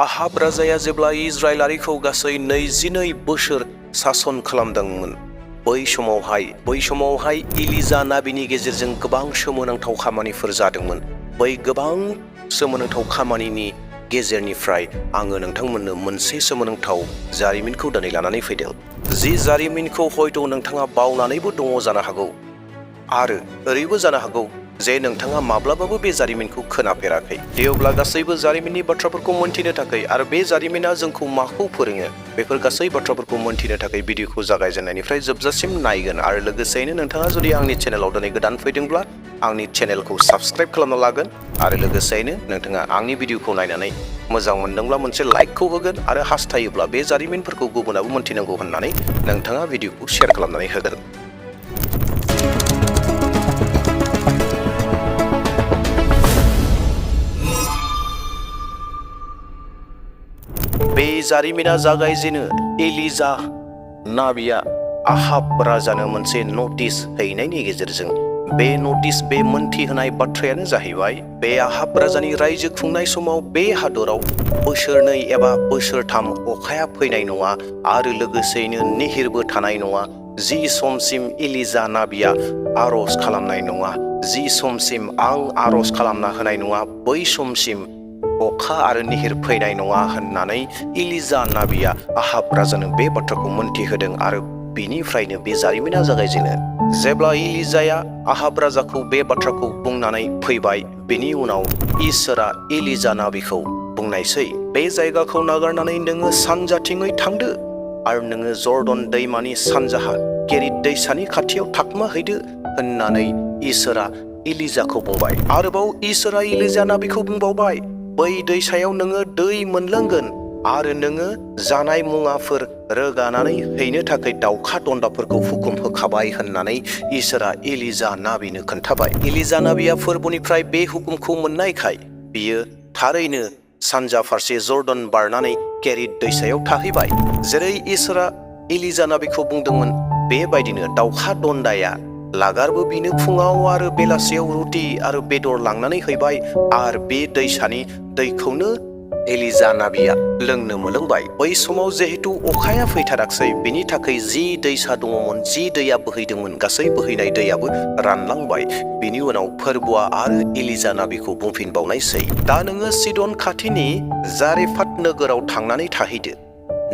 Ahab राजाया जेब्ला इजराइलारिखौ गासै 22 बोसोर सासन खालामदोंमोन बै समावहाय एलिजा नाबिनि गेजेरजों गोबां सोमोनांथाव खामानिफोर जादोंमोन। बै गोबां सोमोनांथाव खामानिनि गेजेरनिफ्राय आङो नोंथांमोननो मोनसे सोमोनांथाव जारिमिनखौ दिनै लानानै फैदों। जि जारिमिनखौ हयथ' नोंथाङा बावनानैबो दङ जानो हागौ आरो ओरैबो जानो हागौ जे नोंथाङा माब्लाबाबो बे जारिमिनखौ खोनाफेराखै। अब्ला गासैबो जारिमिननि बाथ्राफोरखौ मोनथिनो थाखाय आरो बे जारिमिना जोंखौ माखौ फोरोङो बेफोर गासै बाथ्राफोरखौ मोनथिनो थाखाय भिडिअखौ जागायजेननायनिफ्राय जोबजासिम नायगोन आरो लोगोसेयैनो नोंथाङा जुदि आंनि चेनेलाव दिनै गोदान फैदोंब्ला आंनि चेनेलखौ साबस्क्राइब खालामना लागोन आरो लोगोसेयैनो नोंथाङा आंनि भिडिअखौ नायनानै मोजां मोनदोंब्ला मोनसे लाइकखौ होगोन आरो हास्थायोब्ला बे जारिमिनफोरखौ गुबुनाबो मोनथिनांगौ होननानै नोंथाङा भिडिअखौ शेयार खालामनानै होगोन। बे जारिमिना जागायजेनो एलिजा नाबिया आहाब राजानो मोनसे नटिस हैनायनि गेजेरजों। बे मोनथिहोनाय बाथ्रायानो जाहैबाय बे आहाब राजानि रायजो खुंनाय समाव बे हादराव बोसोरनै एबा बोसोरथाम अखाया फैनाय नङा आरो लोगोसेयैनो निहिरबो थानाय नङा। जि समसिम एलिजा नाबिया आर'ज खालामनाय नङा, जि समसिम आं आर'ज खालामना होनाय नङा, बै समसिम अखा आरो निहिर फैनाय नङा होननानै एलिजा नाबिया आहाब राजानो बे बाथ्राखौ मोनथिहोदों आरो बिनिफ्रायनो बे जारिमिना जागायजेनो। जेब्ला एलिजाया आहाब राजाखौ बे बाथ्राखौ बुंनानै फैबाय, बेनि उनाव इसोरा एलिजा नाबिखौ बुंनायसै, बे जायगाखौ नागारनानै नोङो सानजाथिङै थांदो आरो नोङो जर्डन दैमानि सानजाहा केरित दैसानि खाथियाव थाखुमाहैदो होननानै इसोरा एलिजाखौ बुंबाय। आरोबाव इसोरा एलिजा नाबिखौ बुंबावबाय, बै दैसायाव नोङो दै मोनलोंगोन आरो नोङो जानाय मुवाफोर रोगानानै हैनो थाखाय दाउखा दन्दाफोरखौ हुकुम होखाबाय होननानै इसोरा एलिजा नाबिनो खोन्थाबाय। एलिजा नाबिया फोरबोनिफ्राय बे हुकुमखौ मोननायखाय बियो थारैनो सानजा फारसे जर्डन बारनानै केरित दैसायाव थाहैबाय। जेरै इसोरा एलिजा नाबिखौ बुंदोंमोन बेबायदिनो दाउखा दन्दाया लागारबो बिनो फुङाव आरो बेलासियाव रुटि आरो बेदर लांनानै हैबाय आरो बे दैसानि दैखौनो एलिजा नाबिया लोंनो मोनलोंबाय। बै समाव जिहेतु अखाया फैथाराखसै, बेनि थाखाय जि दैसा दङमोन, जि दैया बोहैदोंमोन, गासै बोहैनाय दैयाबो रानलांबाय। बिनि उनाव फोरबोआ आरो एलिजा नाबिखौ बुंफिनबावनायसै, दा नोङो सिदन खाथिनि जारेफात नोगोराव थांनानै थाहैदो।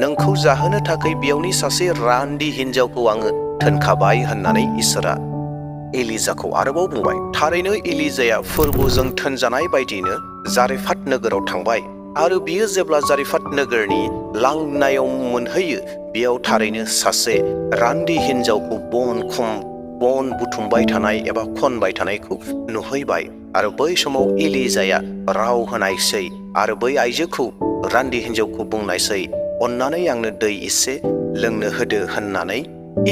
नोंखौ जाहोनो थाखाय बेयावनि सासे रान्दि हिनजावखौ आङो थोनखाबाय होननानै इसोरा एलिजाखौ आरोबाव बुंबाय। थारैनो एलिजाया फोरबोजों थोनजानाय बायदियैनो जारेफात नोगोराव थांबाय आरो बियो जेब्ला जारेफात नोगोरनि लांगोनायाव मोनहैयो, बेयाव थारैनो सासे रान्दि हिनजावखौ बन बुथुमबाय थानाय एबा खनबाय थानायखौ नुहैबाय आरो बै समाव एलिजाया राव होनायसै आरो बै आइजोखौ, रान्दि हिनजावखौ बुंनायसै, अन्नानै आंनो दै एसे लोंनो होदो होननानै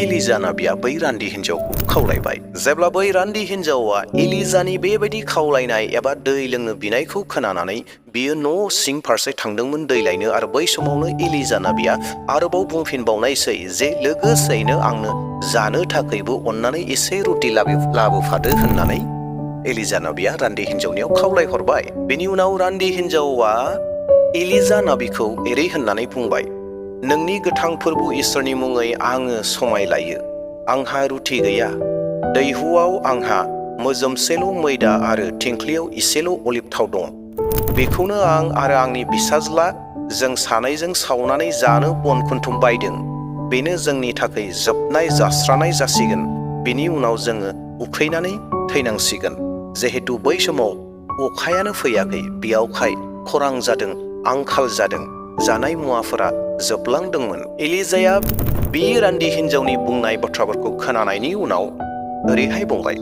एलिजा नाबिया बै रान्दि हिनजावखौ खावलायबाय। जेब्ला बै रान्दि हिनजावा एलिजानि बेबायदि खावलायनाय एबा दै लोंनो बिनायखौ खोनानानै बियो न' सिं फारसे थांदोंमोन दै लायनो आरो बै समावनो एलिजा नाबिया आरोबाव बुंफिनबावनायसै जे लोगोसेयैनो आंनो जानो थाखायबो अन्नानै एसे रुटि लाबोफादो होननानै एलिजा नाबिया रान्दि हिनजावनियाव खावलायहरबाय। बेनि उनाव रान्दि हिनजावा एलिजा नाबिखौ एरै होननानै बुंबाय, नोंनि गोथां फोरबो इसोरनि मुङै आङो समाय लायो। आंहा रुटि गैया, दैहुआव आंहा मोजोमसेल' मैदा आरो थिंख्लियाव एसेल' अलिभ थाव दं। बेखौनो आं आरो आंनि फिसाज्ला जों सानैजों सावनानै जानो बन खुन्थुम बायदों। बेनो जोंनि थाखाय जोबनाय जास्रानाय जासिगोन। बेनि उनाव जोङो उखैनानै थैनांसिगोन। जिहेतु बै समाव अखायानो फैयाखै, बेयावखाय खरां जादों, आंखाल जादों, जानाय मुवाफोरा जोबलांदोंमोन। एलिजाया बे रान्दि हिनजावनि बुंनाय बाथ्राफोरखौ खोनानायनि उनाव ओरैहाय बुंबाय,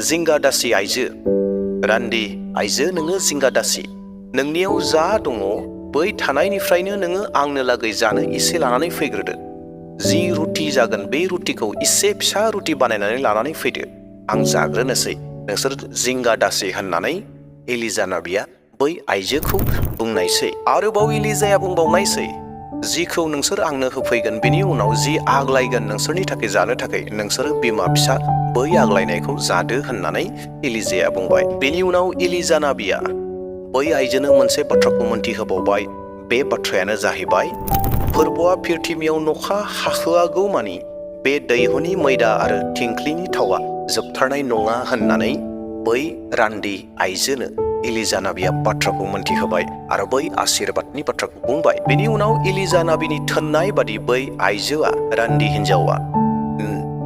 जिंगा दासि आइजो, रान्दि आइजो, नोङो जिंगा दासि, नोंनियाव जा दङ बै थानायनिफ्रायनो नोङो आंनो लागै जानो एसे लानानै फैग्रोदो। जि रुटि जागोन बे रुटिखौ एसे फिसा रुटि बानायनानै लानानै फैदो, आं जाग्रोनोसै, नोंसोर जिंगा दासि होननानै एलिजा नाबिया बै आइजोखौ बुंनायसै। आरोबाव एलिजाया बुंबावनायसै, जिखौ नोंसोर आंनो होफैगोन बेनि उनाव जि आग्लायगोन नोंसोरनि थाखाय जानो थाखाय, नोंसोरो बिमा फिसा बै आग्लायनायखौ जादो होननानै एलिजाया बुंबाय। बेनि उनाव एलिजा नाबिया बै आइजोनो मोनसे बाथ्राखौ मोनथिहोबावबाय। बे बाथ्रायानो जाहैबाय फोरबोआ फिरथिमियाव नखा हाहोआगौ मानि बे दैहुनि मैदा आरो थिंख्लिनि थावा जोबथारनाय नङा होननानै बै रान्दि आइजोनो एलिजा नाबिया बाथ्राखौ मोनथिहोबाय आरो बै आशीर्बादनि बाथ्राखौ बुंबाय। बेनि उनाव एलिजा नाबिनि थोननाय बादि बै आइजोआ रान्दि हिन्जावा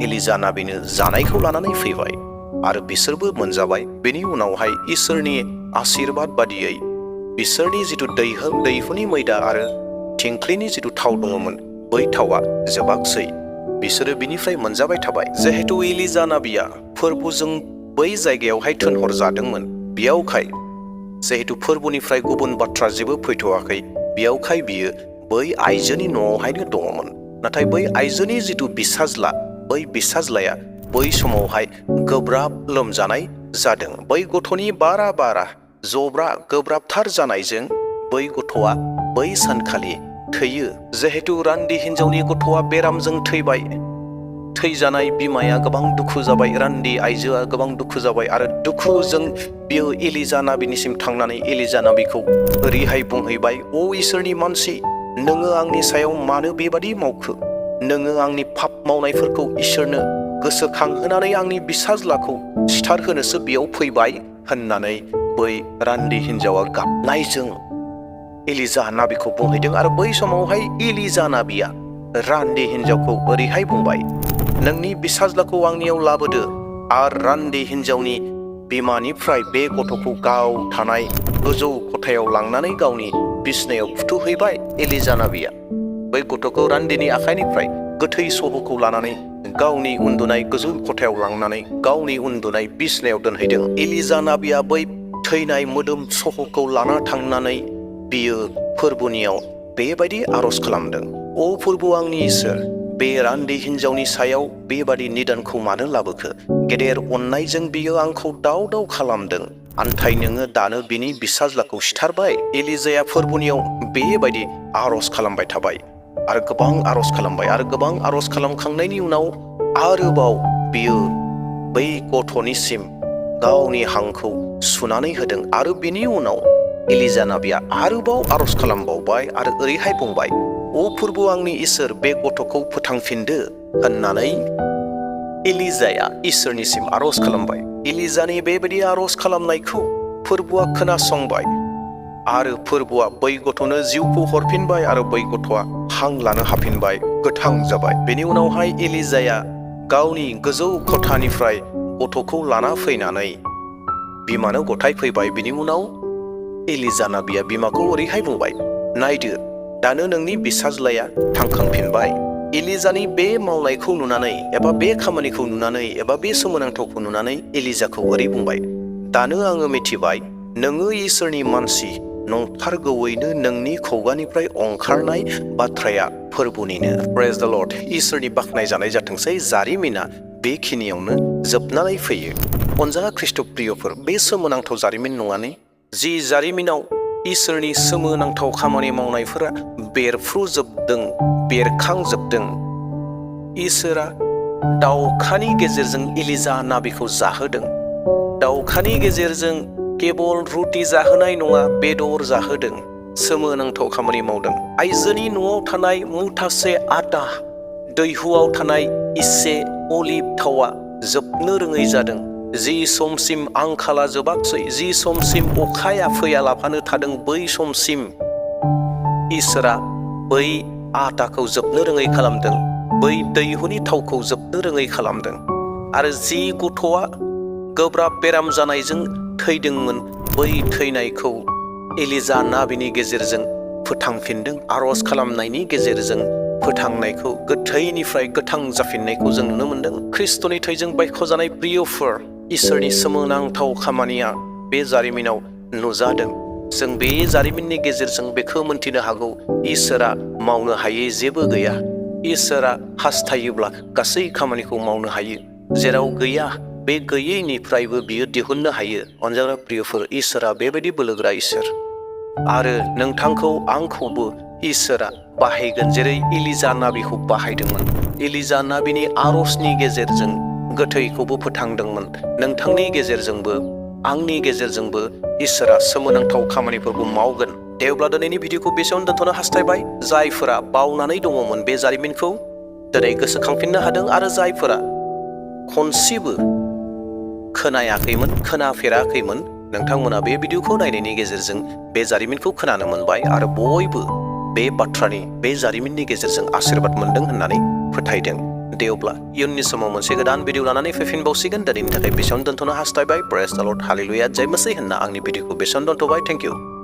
एलिजा नाबिनो जानायखौ लानानै फैबाय आरो बिसोरबो मोनजाबाय। बेनि उनावहाय इसोरनि आशीर्बाद बादियै बिसोरनि जिथु दैहुनि मैदा आरो थिंख्लिनि जिथु थाव दङमोन बै थावा जोबाखसै। बिसोरो बिनिफ्राय मोनजाबाय थाबाय। जिहेतु एलिजा नाबिया फोरबोजों बै जायगायावहाय थोनहरजादोंमोन, बेयावखाय जिहेतु फोरबोनिफ्राय गुबुन बाथ्रा जेबो फैथ'वाखै, बेयावखाय बियो बै आइजोनि न'आवहायनो दङमोन। नाथाय बै आइजोनि जिथु बिसाज्ला, बै बिसाज्लाया बै समावहाय गोब्राब लोमजानाय जादों। बै गथ'नि बारा गोब्राबथार जानायजों बै गथ'आ बै सानखालि थैयो। जिहेतु रान्दि हिन्जावनि गथ'आ बेरामजों थैबाय, थैजानाय बिमाया गोबां दुखु जाबाय, रान्दि आइजोआ गोबां दुखु जाबाय आरो दुखुजों बियो एलिजा नाबिनिसिम थांनानै एलिजा नाबिखौ ओरैहाय बुंहैबाय, "ओ इसोरनि मानसि, नोङो आंनि सायाव मानो बेबादि मावखो? नोङो आंनि पाप मावनायफोरखौ इसोरनो गोसोखांहोनानै आंनि बिसाज्लाखौ सिथारहोनोसो बेयाव फैबाय" होननानै बै रान्दि हिन्जावा गाबनायजों एलिजा नाबिखौ बुंहैदों। आरो बै समावहाय एलिजा नाबिया रान्दि हिन्जावखौ ओरैहाय बुंबाय, "नोंनि बिसाज्लाखौ आंनियाव लाबोदो।" आरो रान्दि हिन्जावनि बिमानिफ्राय बे गथ'खौ गाव थानाय गोजौ खथायाव लांनानै गावनि बिसनायाव फुथुहैबाय एलिजा नाबिया। बै गथ'खौ रान्दिनि आखाइनिफ्राय गोथै सह'खौ लानानै गावनि उन्दुनाय गोजौ खथायाव लांनानै गावनि उन्दुनाय बिसनायाव दोनहैदों। एलिजा नाबिया बै थैनाय मोदोम सह'खौ लाना थांनानै बियो फोरबोनियाव बेबायदि आर'ज खालामदों, "ओ फोरबो आंनि इसोर, बे रान्दि हिन्जावनि सायाव बेबादि निदानखौ मानो लाबोखो? गेदेर अननायजों बियो आंखौ दाव खालामदों, आन्थाय नोङो दानो बिनि बिसाज्लाखौ सिथारबाय।" एलिजाया फोरबोनियाव बेबायदि आर'ज खालामबाय थाबाय आरो गोबां आर'ज खालामबाय आरो गोबां आर'ज खालामखांनायनि उनाव आरोबाव बियो बै गथ'निसिम गावनि हांखौ सुनानै होदों। आरो बिनि उनाव एलिजा नाबिया आरोबाव आर'ज खालामबावबाय आरो ओरैहाय बुंबाय, "ओ फोरबो आंनि इसोर, बे गथ'खौ फोथांफिनदो" होननानै एलिजाया इसोरनिसिम आर'ज खालामबाय। एलिजानि बेबायदि आर'ज खालामनायखौ फोरबोआ खोनासंबाय आरो फोरबोआ बै गथ'नो जिउखौ हरफिनबाय आरो बै गथ'आ हां लानो हाफिनबाय, गोथां जाबाय। बेनि उनावहाय एलिजाया गावनि गोजौ खथानिफ्राय गथ'खौ लाना फैनानै बिमानो गथायफैबाय। बिनि उनाव एलिजा नाबिया बिमाखौ ओरैहाय बुंबाय, "नायदो, दानो नोंनि बिसाज्लाया थांखांफिनबाय।" एलिजानि बे मावनायखौ नुनानै एबा बे खामानिखौ नुनानै एबा बे सोमोनांथावखौ नुनानै एलिजाखौ ओरै बुंबाय, "दानो आङो मिथिबाय, नोङो इसोरनि मानसि, नंथारगौयैनो नोंनि खुगानिफ्राय ओंखारनाय बाथ्राया फोरबोनिनो।" प्रेज द लर्ड। इसोरनि बाख्नाय जानाय जाथोंसै। जारिमिना बेखिनियावनो जोबनानै फैयो। अनजागा ख्रिस्ट' प्रियफोर, बे सोमोनांथाव जारिमिन नङाने? जि जारिमिनाव इसोरनि सोमोनांथाव खामानि मावनायफोरा बेरखांजोबदों। इसोरा दाउखानि गेजेरजों एलिजा नाबिखौ जाहोदों। दाउखानि गेजेरजों केबल रुटि जाहोनाय नङा, बेदर जाहोदों। सोमोनांथाव खामानि मावदों। आइजोनि न'आव थानाय मुथासे आटा, दैहुआव थानाय इसे अलिभ थावा जोबनो रोङै जादों। जि समसिम आंखाला जोबाखसै, जि समसिम अखाया फैयालाबानो थादों, बै समसिम इसोरा बै आटाखौ जोबनो रोङै खालामदों, बै दैहुनि थावखौ जोबनो रोङै खालामदों। आरो जि गथ'आ गोब्राब बेराम जानायजों थैदोंमोन, बै थैनायखौ एलिजा नाबिनि गेजेरजों फोथांफिनदों। आर'ज खालामनायनि गेजेरजों फोथांनायखौ, गोथैनिफ्राय गोथां जाफिननायखौ जों नुनो मोनदों। ख्रिस्ट'नि थैजों बायख'जानाय प्रियफोर, इसोरनि सोमोनांथाव खामानिया बे जारिमिनाव नुजादों। जों बे जारिमिननि गेजेरजों बेखौ मोनथिनो हागौ, इसोरा मावनो हायै जेबो गैया। इसोरा हास्थायोब्ला गासै खामानिखौ मावनो हायो। जेराव गैया, बे गैयैनिफ्रायबो बियो दिहुननो हायो। अनजाग्रा प्रियफोर, इसोरा बेबायदि बोलोग्रा इसोर। आरो नोंथांखौ आंखौबो इसोरा बाहायगोन, जेरै एलिजा नाबिखौ बाहायदोंमोन। एलिजा नाबिनि आर'जनि गेजेरजों गोथैखौबो फोथांदोंमोन। नोंथांनि गेजेरजोंबो आंनि गेजेरजोंबो इसोरा सोमोनांथाव खामानिफोरखौ मावगोन। दे अब्ला दिनैनि भिडिअखौ बेसेयावनो दोनथ'नो हास्थायबाय। जायफोरा बावनानै दङमोन बे जारिमिनखौ दिनै गोसोखांफिननो हादों आरो जायफोरा खनसेबो खोनायाखैमोन, खोनाफेराखैमोन, नोंथांमोना बे भिडिअखौ नायनायनि गेजेरजों बे जारिमिनखौ खोनानो मोनबाय आरो बयबो बे बाथ्रानि, बे जारिमिननि गेजेरजों आशीर्बाद मोनदों होननानै फोथायदों। दे अब्ला इयुननि समाव मोनसे गोदान भिडिअ लानानै फैफिनबावसिगोन। दिनैनि थाखाय बेसेयावनो दोनथ'नो हास्थायबाय। प्रेज द लर्ड, हालेलुया, जय मसीह होनना आंनि भिडिअखौ बेसेयावनो दोनथ'बाय। Thank you.